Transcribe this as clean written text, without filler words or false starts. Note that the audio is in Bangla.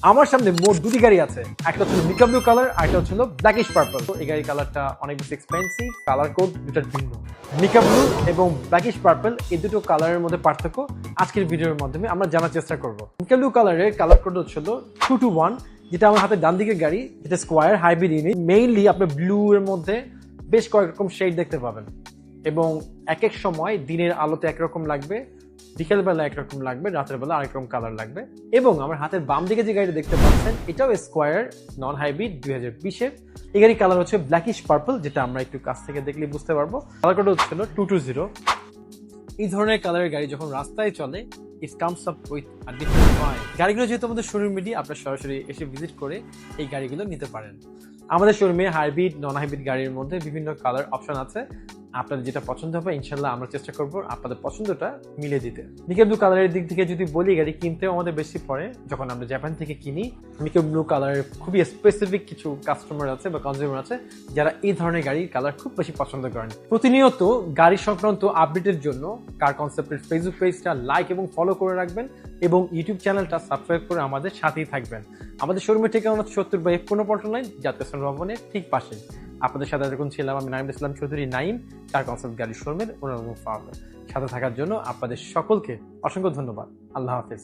আমার সামনে মোট দুটি গাড়ি আছে, একটা হচ্ছে মিকা ব্লু কালার আর একটা হচ্ছে ব্ল্যাকিশ পার্পল। তো এই গাড়ির কালারটা অনেক বেশি এক্সপেন্সিভ, কালার কোড দুটার ভিন্ন। মিকা ব্লু এবং ব্ল্যাকিশ পার্পল এই দুটো কালারের মধ্যে পার্থক্য আজকের ভিডিওর মাধ্যমে আমরা জানার চেষ্টা করব। মিকা ব্লু কালারের কালার কোড হচ্ছিল 221, যেটা আমার হাতে ডান দিকের গাড়ি, যেটা স্কোয়ার হাইব্রিড ইউনিট। মেইনলি আপনি ব্লু এর মধ্যে বেশ কয়েক রকম শেড দেখতে পাবেন এবং এক এক সময় দিনের আলোতে একরকম লাগবে, বিকেলবেলা একরকম লাগবে, রাতের বেলা আরেক রকম কালার লাগবে। এবং আমার হাতের বাম দিকে যে গাড়িটা দেখতে পাচ্ছেন এটাও স্কোয়ার নন হাইব্রিড 2020-এর। এই গাড়ির কালার হচ্ছে ব্ল্যাকিশ পার্পল, যেটা আমরা একটু কাছ থেকে দেখলে বুঝতে পারবো। কালার কোড হচ্ছিল 220। এই ধরনের কালারের গাড়ি যখন রাস্তায় চলে it comes up with a different vibe. গাড়িগুলো যেহেতু আমাদের শোরুমে দিয়ে আপনারা সরাসরি এসে ভিজিট করে এই গাড়িগুলো নিতে পারেন। আমাদের শোরুমে হাইব্রিড নন হাইব্রিড গাড়ির মধ্যে বিভিন্ন কালার অপশন আছে। আপনাদের যেটা পছন্দ হবে ইনশাল্লাহ আমরা চেষ্টা করবো আপনাদের পছন্দটা মিলে দিতে। মিকা ব্লু কালারের দিক থেকে যদি বলি, গাড়ি কিনতেও আমাদের বেশি পড়ে যখন আমরা জাপান থেকে কিনি। মিকা ব্লু কালারের খুবই স্পেসিফিক কিছু কাস্টমার আছে বা কনজিউমার আছে যারা এই ধরনের গাড়ির কালার খুব বেশি পছন্দ করেন। প্রতিনিয়ত গাড়ি সংক্রান্ত আপডেটের জন্য কার কনসেপ্টের ফেসবুক পেজটা লাইক এবং ফলো করে রাখবেন এবং ইউটিউব চ্যানেলটা সাবস্ক্রাইব করে আমাদের সাথেই থাকবেন। আমাদের শোরুমের ঠিকানা 70/15 পল্টন লাইন, জাতীয় স্থান ভবনের ঠিক পাশে। আপনাদের সাথে এরকম ছিলাম আমি নাইম ইসলাম চৌধুরী, নাইম, কার কনসেপ্ট গাড়ির শোরুমের ওনার সাথে থাকার জন্য আপনাদের সকলকে অসংখ্য ধন্যবাদ। আল্লাহ হাফেজ।